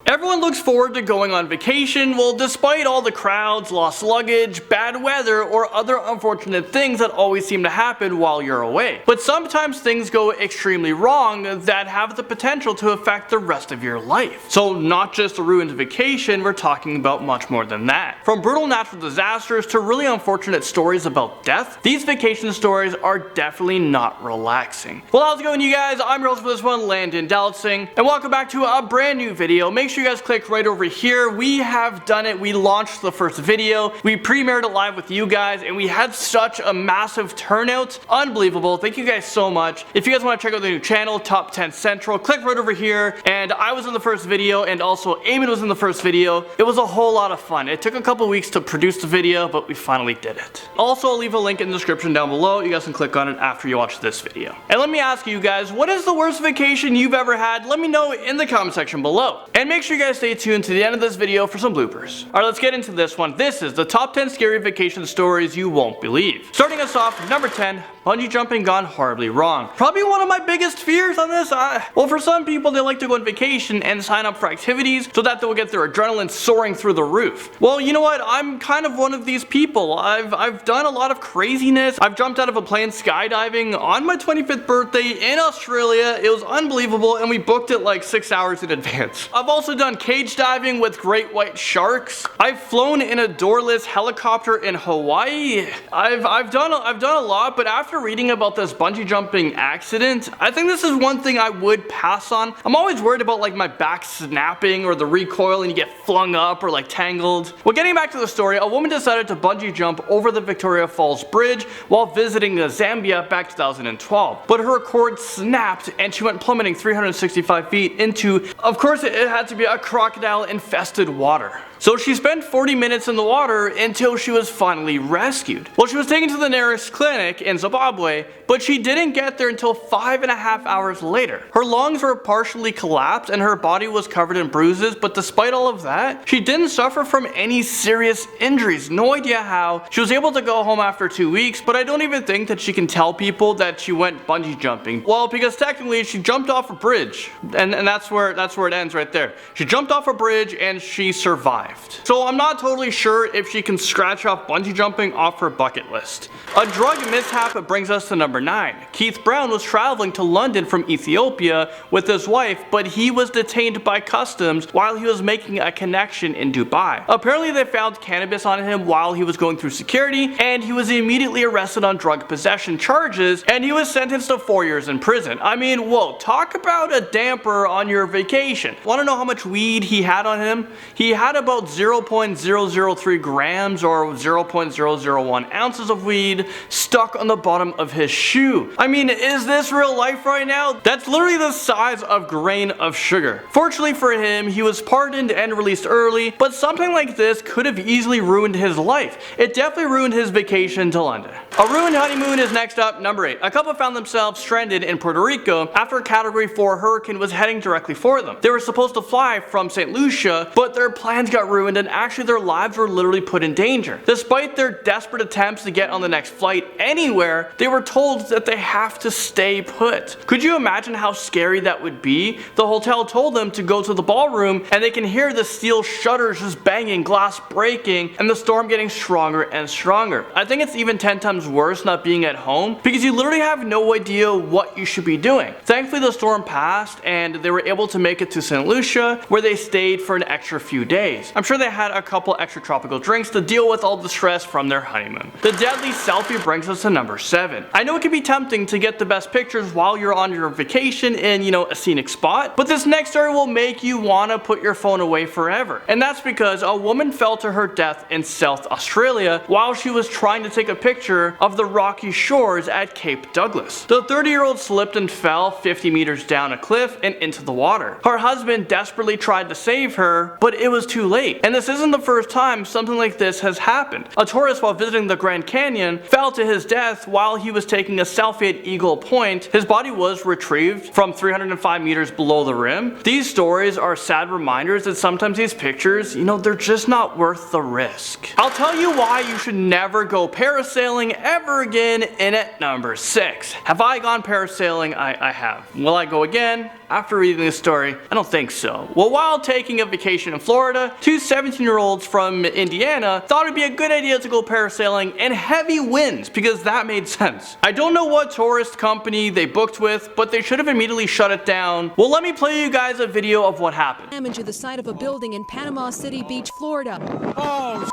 Everyone looks forward to going on vacation, well, despite all the crowds, lost luggage, bad weather, or other unfortunate things that always seem to happen while you're away. But sometimes things go extremely wrong that have the potential to affect the rest of your life. So not just a ruined vacation, we're talking about much more than that. From brutal natural disasters to really unfortunate stories about death, these vacation stories are definitely not relaxing. Well, how's it going, you guys? I'm your host for this one, Landon Dallasing, and welcome back to a brand new video. Make sure you guys click right over here. We have done it. We launched the first video. We premiered it live with you guys, and we had such a massive turnout. Unbelievable. Thank you guys so much. If you guys want to check out the new channel, Top 10 Central, click right over here. And I was in the first video, and also Eamon was in the first video. It was a whole lot of fun. It took a couple weeks to produce the video, but we finally did it. Also, I'll leave a link in the description down below. You guys can click on it after you watch this video. And let me ask you guys, what is the worst vacation you've ever had? Let me know in the comment section below. And make sure you guys stay tuned to the end of this video for some bloopers. Alright, let's get into this one. This is the top 10 scary vacation stories you won't believe. Starting us off, number 10, bungee jumping gone horribly wrong. Probably one of my biggest fears on this. Well, for some people, they like to go on vacation and sign up for activities so that they will get their adrenaline soaring through the roof. Well, you know what? I'm kind of one of these people. I've done a lot of craziness. I've jumped out of a plane skydiving on my 25th birthday in Australia. It was unbelievable, and we booked it like 6 hours in advance. I've also done cage diving with great white sharks. I've flown in a doorless helicopter in Hawaii. I've done a lot, but after reading about this bungee jumping accident, I think this is one thing I would pass on. I'm always worried about like my back snapping or the recoil and you get flung up or like tangled. Well, getting back to the story, a woman decided to bungee jump over the Victoria Falls Bridge while visiting Zambia back 2012. But her cord snapped and she went plummeting 365 feet into, of course it had to be a crocodile infested water. So she spent 40 minutes in the water until she was finally rescued. Well, she was taken to the nearest clinic in Zimbabwe, but she didn't get there until 5.5 hours later. Her lungs were partially collapsed and her body was covered in bruises, but despite all of that, she didn't suffer from any serious injuries. No idea how. She was able to go home after 2 weeks, but I don't even think that she can tell people that she went bungee jumping. Well, because technically she jumped off a bridge, and that's where it ends right there. She jumped off a bridge and she survived. So I'm not totally sure if she can scratch off bungee jumping off her bucket list. A drug mishap brings us to number 9. Keith Brown was traveling to London from Ethiopia with his wife, but he was detained by customs while he was making a connection in Dubai. Apparently they found cannabis on him while he was going through security, and he was immediately arrested on drug possession charges, and he was sentenced to 4 years in prison. I mean, whoa, talk about a damper on your vacation. Want to know how much weed he had on him? He had about 0.003 grams or 0.001 ounces of weed stuck on the bottom of his shoe. I mean, is this real life right now? That's literally the size of a grain of sugar. Fortunately for him, he was pardoned and released early, but something like this could have easily ruined his life. It definitely ruined his vacation to London. A ruined honeymoon is next up, number 8. A couple found themselves stranded in Puerto Rico after a Category 4 hurricane was heading directly for them. They were supposed to fly from St. Lucia, but their plans got ruined and actually their lives were literally put in danger. Despite their desperate attempts to get on the next flight anywhere, they were told that they have to stay put. Could you imagine how scary that would be? The hotel told them to go to the ballroom and they can hear the steel shutters just banging, glass breaking, and the storm getting stronger and stronger. I think it's even 10 times worse not being at home because you literally have no idea what you should be doing. Thankfully the storm passed and they were able to make it to St. Lucia where they stayed for an extra few days. I'm sure they had a couple extra tropical drinks to deal with all the stress from their honeymoon. The deadly selfie brings us to number 7. I know it can be tempting to get the best pictures while you're on your vacation in, a scenic spot, but this next story will make you want to put your phone away forever. And that's because a woman fell to her death in South Australia while she was trying to take a picture of the rocky shores at Cape Douglas. The 30-year-old slipped and fell 50 meters down a cliff and into the water. Her husband desperately tried to save her, but it was too late. And this isn't the first time something like this has happened. A tourist while visiting the Grand Canyon fell to his death while he was taking a selfie at Eagle Point. His body was retrieved from 305 meters below the rim. These stories are sad reminders that sometimes these pictures, they're just not worth the risk. I'll tell you why you should never go parasailing ever again. In at number 6. Have I gone parasailing? I have. Will I go again? After reading this story, I don't think so. Well, while taking a vacation in Florida, two 17-year-olds from Indiana thought it'd be a good idea to go parasailing in heavy winds because that made sense. I don't know what tourist company they booked with, but they should have immediately shut it down. Well, let me play you guys a video of what happened. Into the side of a building in Panama City Beach, Florida. Oh,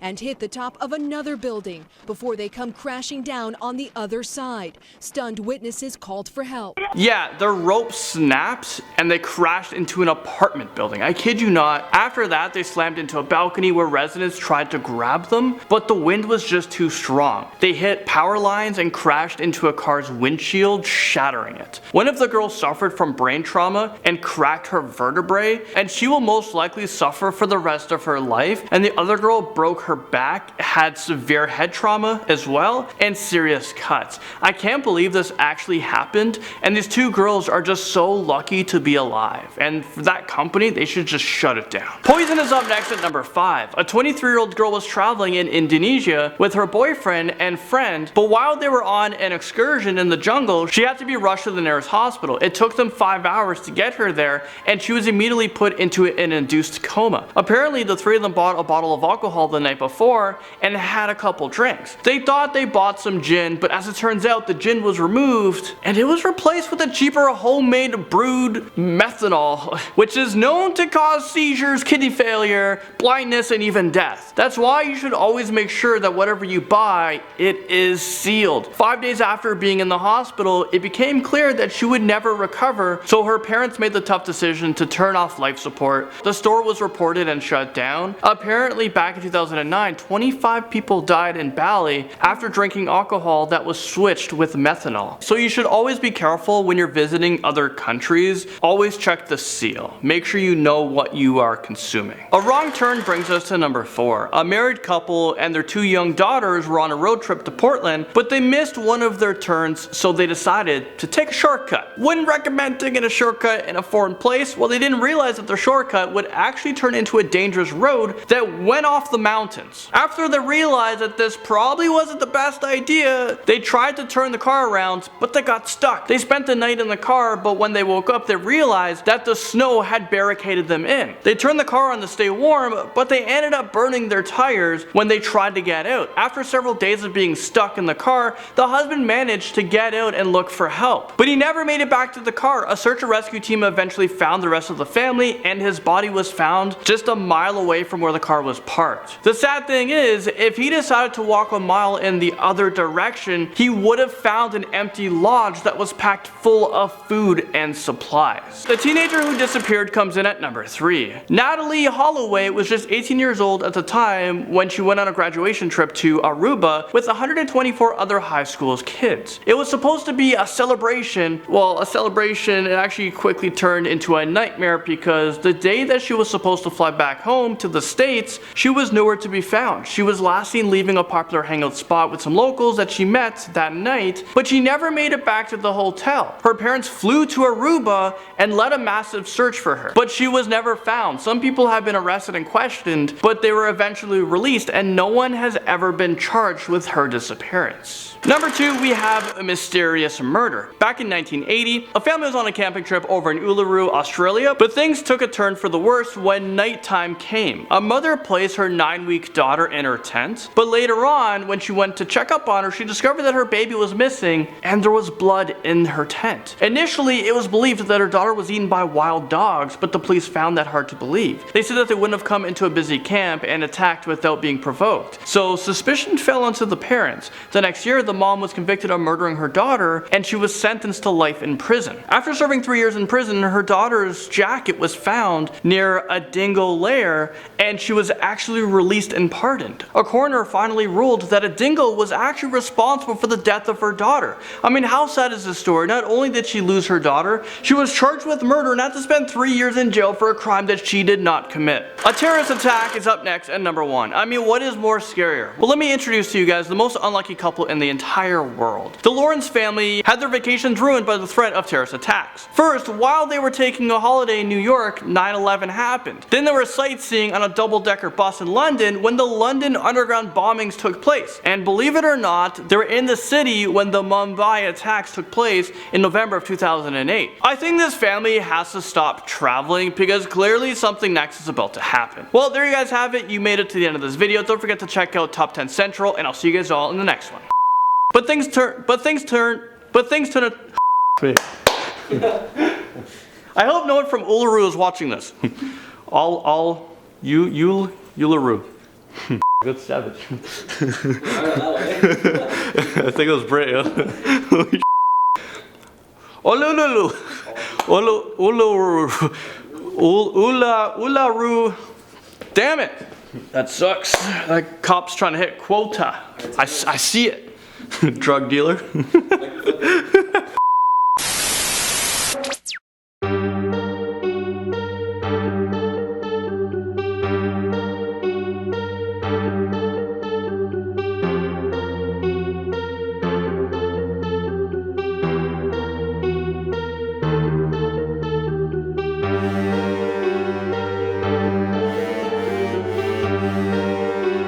and hit the top of another building before they come crashing down on the other side. Stunned witnesses called for help. Yeah, the rope snapped and they crashed into an apartment building. I kid you not. After that, they slammed into a balcony where residents tried to grab them, but the wind was just too strong. They hit power lines and crashed into a car's windshield, shattering it. One of the girls suffered from brain trauma and cracked her vertebrae, and she will most likely suffer for the rest of her life. And the other girl broke her back, had severe head trauma as well, and serious cuts. I can't believe this actually happened, and these two girls are just so lucky to be alive. And for that company, they should just shut it down. Poison is up next at number 5. A 23-year-old girl was traveling in Indonesia with her boyfriend and friend, but while they were on an excursion in the jungle, she had to be rushed to the nearest hospital. It took them 5 hours to get her there, and she was immediately put into an induced coma. Apparently, the three of them bought a bottle of alcohol the night before and had a couple drinks. They thought they bought some gin, but as it turns out, the gin was removed and it was replaced with a cheaper homemade brewed methanol, which is known to cause seizures, kidney failure, blindness, and even death. That's why you should always make sure that whatever you buy, it is sealed. 5 days after being in the hospital, it became clear that she would never recover, so her parents made the tough decision to turn off life support. The store was reported and shut down. Apparently, back in 2009, 25 people died in Bali after drinking alcohol that was switched with methanol. So you should always be careful when you're visiting other countries. Always check the seal. Make sure you know what you are consuming. A wrong turn brings us to number 4. A married couple and their 2 young daughters were on a road trip to Portland, but they missed one of their turns, so they decided to take a shortcut. Wouldn't recommend taking a shortcut in a foreign place. Well, they didn't realize that their shortcut would actually turn into a dangerous road that went off the mountains. After they realized that this probably wasn't the best idea, they tried to turn the car around, but they got stuck. They spent the night in the car, but when they woke up, they realized that the snow had barricaded them in. They turned the car on to stay warm, but they ended up burning their tires when they tried to get out. After several days of being stuck in the car, the husband managed to get out and look for help, but he never made it back to the car. A search and rescue team eventually found the rest of the family, and his body was found just a mile away from where the car was parked. The sad thing is, if he decided to walk a mile in the other direction, he would have found an empty lodge that was packed full of food and supplies. The teenager who disappeared comes in at number 3. Natalee Holloway was just 18 years old at the time when she went on a graduation trip to Aruba with 124 other high school kids. It was supposed to be a celebration. Well, a celebration, it actually quickly turned into a nightmare because the day that she was supposed to fly back home to the States, she was nowhere to be found. She was last seen leaving a popular hangout spot with some locals that she met that night, but she never made it back to the hotel. Her parents flew to Aruba and led a massive search for her, but she was never found. Some people have been arrested and questioned, but they were eventually released, and no one has ever been charged with her disappearance. Number 2, we have a mysterious murder. Back in 1980, a family was on a camping trip over in Uluru, Australia, but things took a turn for the worse when nighttime came. A mother placed her 9-week daughter in her tent, but later on, when she went to check up on her, she discovered that her baby was missing and there was blood in her tent. Initially, it was believed that her daughter was eaten by wild dogs, but the police found that hard to believe. They said that they wouldn't have come into a busy camp and attacked without being provoked. So suspicion fell onto the parents. The next year, the mom was convicted of murdering her daughter, and she was sentenced to life in prison. After serving 3 years in prison, her daughter's jacket was found near a dingo lair, and she was actually released and pardoned. A coroner finally ruled that a dingo was actually responsible for the death of her daughter. I mean, how sad is this story? Not only did she lose her daughter, she was charged with murder and had to spend 3 years in jail for a crime that she did not commit. A terrorist attack is up next at number 1. I mean, what is more scarier? Well, let me introduce to you guys the most unlucky couple in the entire world. The Lawrence family had their vacations ruined by the threat of terrorist attacks. First, while they were taking a holiday in New York, 9/11 happened. Then they were sightseeing on a double-decker bus in London when the London underground bombings took place. And believe it or not, they were in the city when the Mumbai attacks took place in November of 2008. I think this family has to stop traveling because clearly something next is about to happen. Well, there you guys have it. You made it to the end of this video. Don't forget to check out Top 10 Central, and I'll see you guys all in the next one. But things turn I hope no one from Uluru is watching this. Uluru. Good savage. I think it was Brit, yeah. Uluru. Uluru. Damn it. That sucks. That cop's trying to hit quota. I see it. Drug dealer.